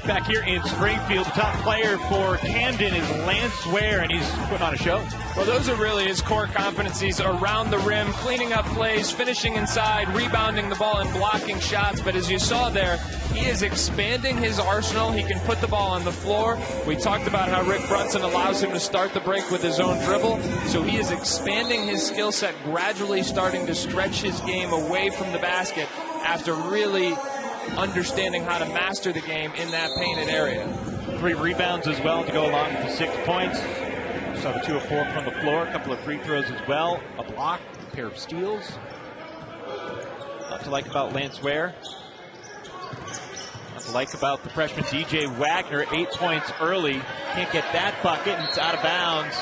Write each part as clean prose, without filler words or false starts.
Back here in Springfield, the top player for Camden is Lance Ware, and he's putting on a show. Well, those are really his core competencies: around the rim, cleaning up plays, finishing inside, rebounding the ball, and blocking shots. But as you saw there, he is expanding his arsenal. He can put the ball on the floor. We talked about how Rick Brunson allows him to start the break with his own dribble. So he is expanding his skill set, gradually starting to stretch his game away from the basket after really understanding how to master the game in that painted area. 3 rebounds as well to go along with the 6 points. Saw the 2 of 4 from the floor, a couple of free throws as well, a block, a pair of steals. Not to like about Lance Ware. Not to like about the freshman DJ Wagner, 8 points early. Can't get that bucket, and it's out of bounds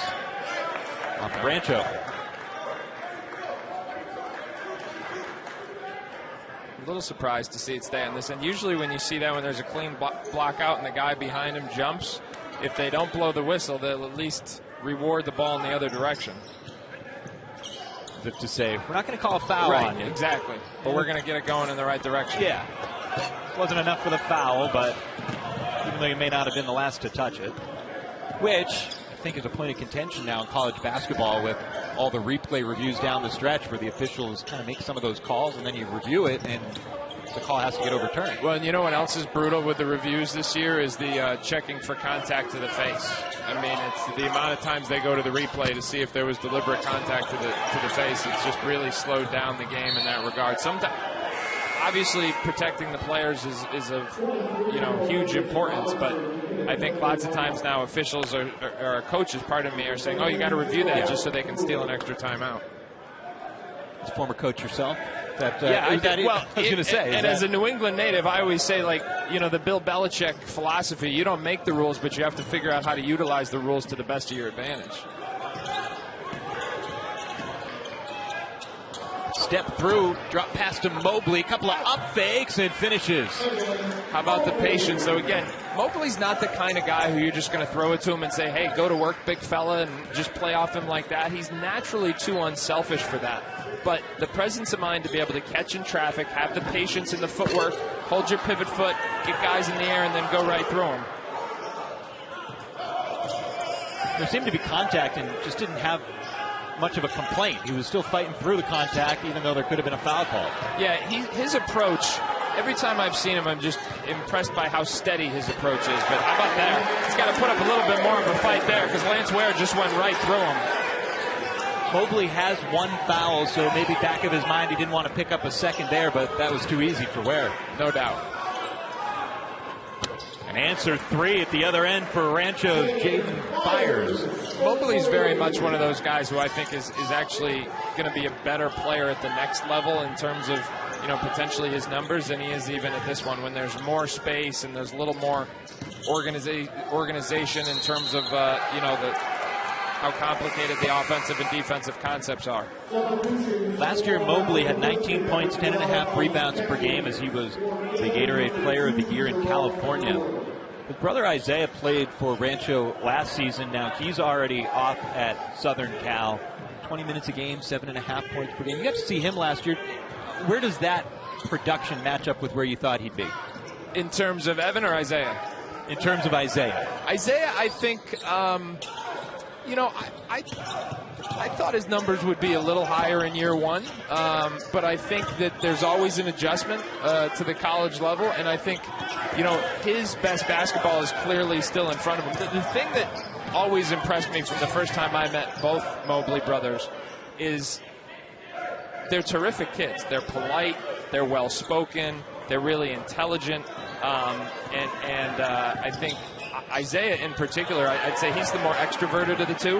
off the Rancho. A little surprised to see it stay on this end. Usually when you see that, when there's a clean block out and the guy behind him jumps, if they don't blow the whistle, they'll at least reward the ball in the other direction. As if to say, we're not going to call a foul on you. Exactly. But we're going to get it going in the right direction. Yeah. Wasn't enough for the foul, but even though you may not have been the last to touch it, which I think is a point of contention now in college basketball with all the replay reviews down the stretch where the officials kind of make some of those calls and then you review it and the call has to get overturned. Well, and you know what else is brutal with the reviews this year is the checking for contact to the face. I mean, it's the amount of times they go to the replay to see if there was deliberate contact to the face. It's just really slowed down the game in that regard. Sometimes, obviously, protecting the players is of huge importance, but I think lots of times now officials or coaches, pardon me, are saying, oh, you got to review that just so they can steal an extra timeout. As a former coach yourself? I was going to say. And as a New England native, I always say, the Bill Belichick philosophy, you don't make the rules, but you have to figure out how to utilize the rules to the best of your advantage. Step through, drop pass to Mobley, a couple of up fakes and finishes. How about the patience? So again, Mobley's not the kind of guy who you're just going to throw it to him and say, hey, go to work, big fella, and just play off him like that. He's naturally too unselfish for that. But the presence of mind to be able to catch in traffic, have the patience in the footwork, hold your pivot foot, get guys in the air, and then go right through them. There seemed to be contact and just didn't have much of a complaint. He was still fighting through the contact even though there could have been a foul call. Yeah, his approach, every time I've seen him, I'm just impressed by how steady his approach is. But how about that? He's got to put up a little bit more of a fight there because Lance Ware just went right through him. Mobley has 1 foul, so maybe back of his mind he didn't want to pick up a second there, but that was too easy for Ware. No doubt. An answer 3 at the other end for Rancho's Jaden Byers. Mobley's very much one of those guys who I think is actually going to be a better player at the next level in terms of potentially his numbers than he is even at this one. When there's more space and there's a little more organization in terms of how complicated the offensive and defensive concepts are. Last year, Mobley had 19 points, 10.5 rebounds per game as he was the Gatorade Player of the Year in California. His brother Isaiah played for Rancho last season. Now he's already off at Southern Cal. 20 minutes a game, 7.5 points per game. You got to see him last year. Where does that production match up with where you thought he'd be? In terms of Evan or Isaiah? In terms of Isaiah. Isaiah, I think... I thought his numbers would be a little higher in year one, but I think that there's always an adjustment to the college level, and I think, his best basketball is clearly still in front of him. The thing that always impressed me from the first time I met both Mobley brothers is they're terrific kids. They're polite, they're well-spoken, they're really intelligent, and I think Isaiah in particular, I'd say he's the more extroverted of the two.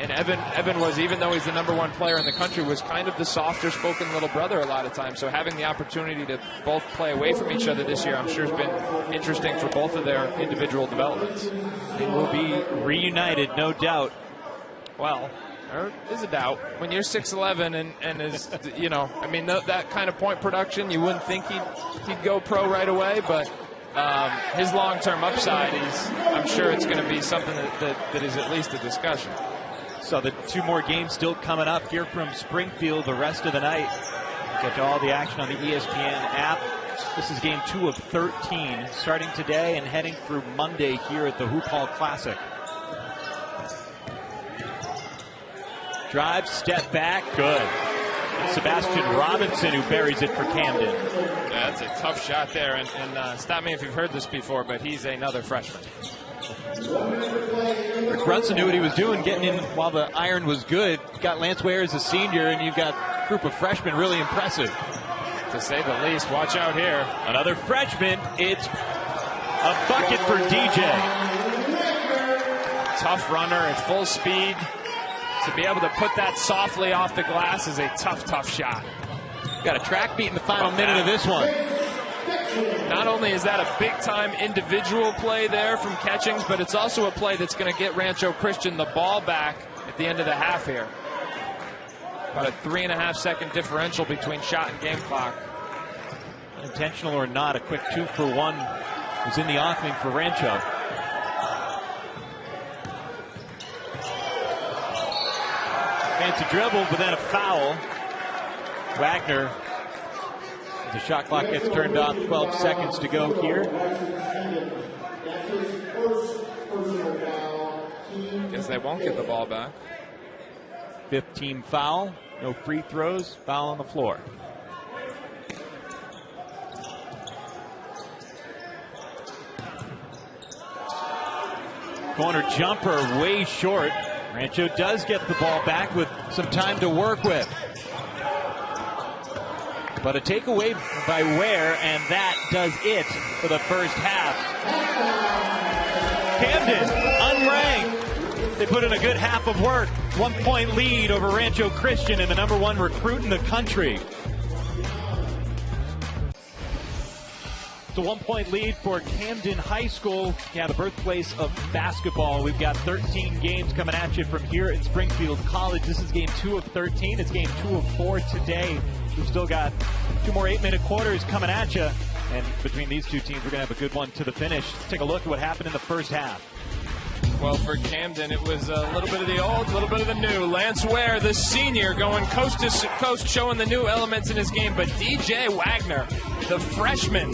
And Evan was, even though he's the #1 player in the country, was kind of the softer spoken little brother a lot of times. So having the opportunity to both play away from each other this year, I'm sure has been interesting for both of their individual developments. They will be reunited, no doubt. Well, there is a doubt. When you're 6'11" and is, that kind of point production, you wouldn't think he'd go pro right away, but his long-term upside is, I'm sure it's going to be something that is at least a discussion. So the 2 more games still coming up here from Springfield the rest of the night. Get to all the action on the ESPN app. This is game 2 of 13, starting today and heading through Monday here at the Hoop Hall Classic. Drive, step back, good. Sebastian Robinson who buries it for Camden. Yeah, that's a tough shot there, and stop me if you've heard this before, but he's another freshman. Rick Brunson knew what he was doing, getting in while the iron was good. Got Lance Ware as a senior, and you've got a group of freshmen really impressive. To say the least. Watch out here. Another freshman. It's a bucket for DJ. Tough runner at full speed. To be able to put that softly off the glass is a tough, tough shot. Got a track meet in the final minute of this one. Not only is that a big-time individual play there from Catchings, but it's also a play that's going to get Rancho Christian the ball back at the end of the half here. About a 3.5-second differential between shot and game clock. Intentional or not, a quick 2-for-1 was in the offing for Rancho. Fancy dribble, but then a foul. Wagner, the shot clock gets turned off, 12 seconds to go here. Guess they won't get the ball back. 5th team foul, no free throws, foul on the floor. Corner jumper way short. Rancho does get the ball back with some time to work with. But a takeaway by Ware, and that does it for the first half. Camden, unranked. They put in a good half of work. 1-point lead over Rancho Christian and the #1 recruit in the country. It's a 1-point lead for Camden High School. Yeah, the birthplace of basketball. We've got 13 games coming at you from here at Springfield College. This is game 2 of 13. It's game 2 of 4 today. We've still got 2 more 8-minute quarters coming at you. And between these two teams, we're going to have a good one to the finish. Let's take a look at what happened in the first half. Well, for Camden, it was a little bit of the old, a little bit of the new. Lance Ware, the senior, going coast to coast, showing the new elements in his game. But DJ Wagner, the freshman,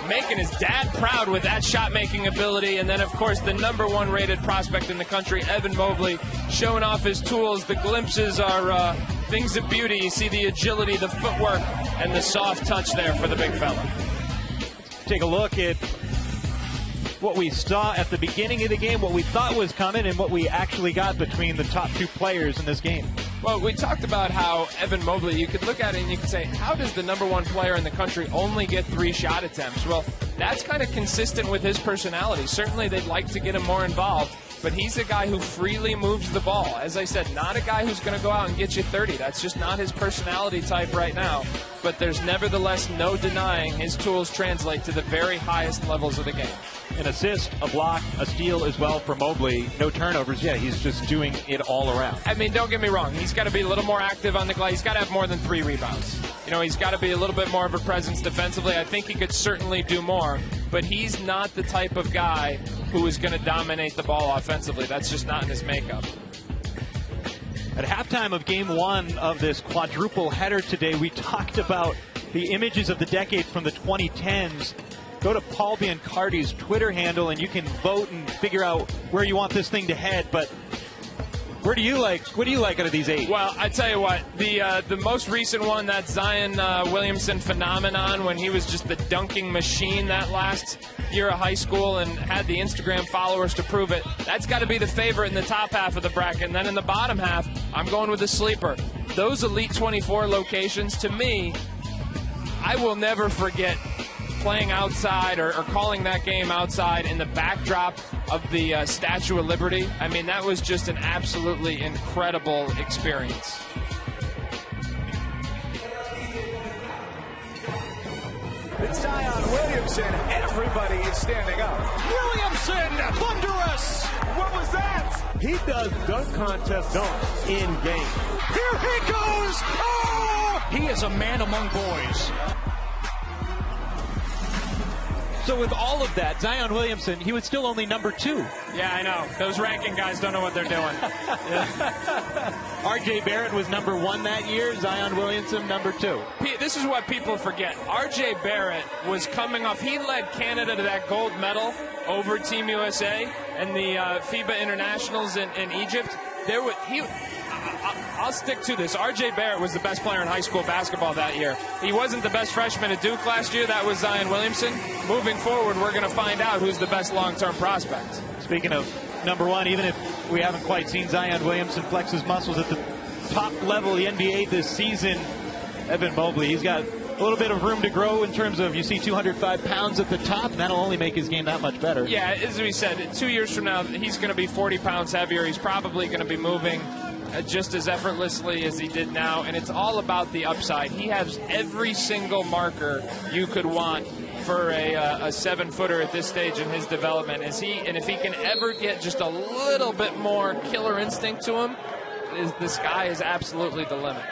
making his dad proud with that shot-making ability. And then, of course, the #1 rated prospect in the country, Evan Mobley, showing off his tools. The glimpses are things of beauty. You see the agility, the footwork, and the soft touch there for the big fella. Take a look at what we saw at the beginning of the game, what we thought was coming, and what we actually got between the top 2 players in this game. Well, we talked about how Evan Mobley, you could look at it and you could say, how does the #1 player in the country only get 3 shot attempts? Well, that's kind of consistent with his personality. Certainly they'd like to get him more involved, but he's a guy who freely moves the ball. As I said, not a guy who's going to go out and get you 30. That's just not his personality type right now. But there's nevertheless no denying his tools translate to the very highest levels of the game. An assist, a block, a steal as well for Mobley. No turnovers. Yeah, he's just doing it all around. I mean, don't get me wrong. He's got to be a little more active on the glass. He's got to have more than 3 rebounds. You know, he's got to be a little bit more of a presence defensively. I think he could certainly do more. But he's not the type of guy who is going to dominate the ball offensively. That's just not in his makeup. At halftime of game 1 of this quadruple header today, we talked about the images of the decade from the 2010s. Go to Paul Biancardi's Twitter handle and you can vote and figure out where you want this thing to head. But what do you like out of these 8? Well, I tell you what, the most recent one, that Zion Williamson phenomenon, when he was just the dunking machine that last year of high school and had the Instagram followers to prove it, that's got to be the favorite in the top half of the bracket. And then in the bottom half, I'm going with the sleeper. Those Elite 24 locations, to me, I will never forget playing outside or calling that game outside in the backdrop of the Statue of Liberty. I mean, that was just an absolutely incredible experience. It's Zion Williamson. Everybody is standing up. Williamson, thunderous. What was that? He does dunk contest dunks in game. Here he goes. Oh! He is a man among boys. So with all of that, Zion Williamson, he was still only number 2. Yeah, I know. Those ranking guys don't know what they're doing. R.J. Barrett was number 1 that year. Zion Williamson, number 2. This is what people forget. R.J. Barrett was coming off. He led Canada to that gold medal over Team USA and the FIBA Internationals in Egypt. I'll stick to this. R.J. Barrett was the best player in high school basketball that year. He wasn't the best freshman at Duke last year. That was Zion Williamson. Moving forward, we're going to find out who's the best long-term prospect. Speaking of number 1, even if we haven't quite seen Zion Williamson flex his muscles at the top level of the NBA this season, Evan Mobley, he's got a little bit of room to grow in terms of, you see 205 pounds at the top, and that'll only make his game that much better. Yeah, as we said, 2 years from now, he's going to be 40 pounds heavier. He's probably going to be moving just as effortlessly as he did now, and it's all about the upside. He has every single marker you could want for a 7-footer at this stage in his development. And if he can ever get just a little bit more killer instinct to him, the sky is absolutely the limit.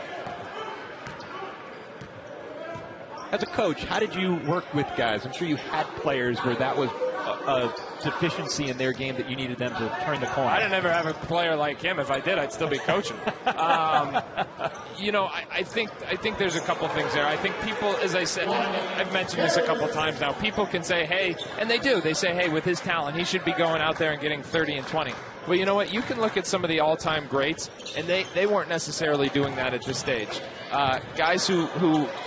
As a coach, how did you work with guys? I'm sure you had players where that was a deficiency in their game that you needed them to turn the corner. I didn't ever have a player like him. If I did, I'd still be coaching. You know, I think there's a couple things there. I think people, as I said, I've mentioned this a couple times now, people can say, hey, and they do. They say, hey, with his talent, he should be going out there and getting 30 and 20. Well, you know what? You can look at some of the all-time greats, and they weren't necessarily doing that at this stage. Guys who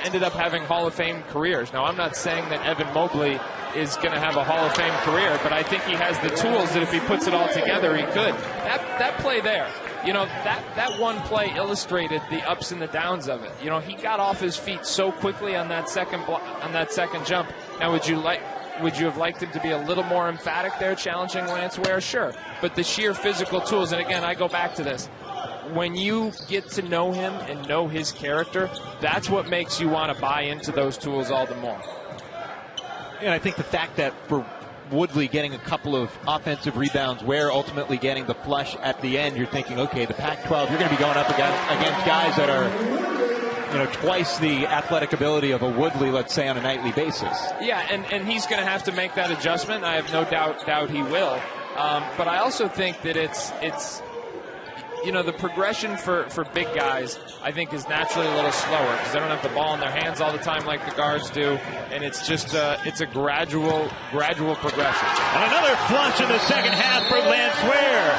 ended up having Hall of Fame careers. Now, I'm not saying that Evan Mobley is going to have a Hall of Fame career, but I think he has the tools that if he puts it all together, he could. That play there, you know, that one play illustrated the ups and the downs of it. You know, he got off his feet so quickly on that second jump. Now, would you have liked him to be a little more emphatic there, challenging Lance Ware? Sure. But the sheer physical tools, and again, I go back to this. When you get to know him and know his character, that's what makes you want to buy into those tools all the more. And I think the fact that for Woodley getting a couple of offensive rebounds, Ware ultimately getting the flush at the end, you're thinking, okay, the Pac-12, you're going to be going up against guys that are, you know, twice the athletic ability of a Woodley, let's say, on a nightly basis. Yeah, and he's going to have to make that adjustment. I have no doubt he will. But I also think that it's you know, the progression for big guys, I think, is naturally a little slower because they don't have the ball in their hands all the time like the guards do, and it's just it's a gradual progression. And another flush in the second half for Lance Ware.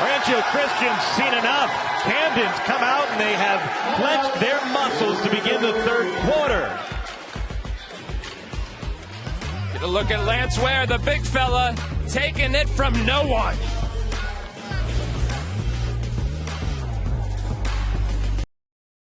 Rancho Christian's seen enough. Camden's come out and they have clenched their muscles to begin the third quarter. Get a look at Lance Ware, the big fella, taking it from no one.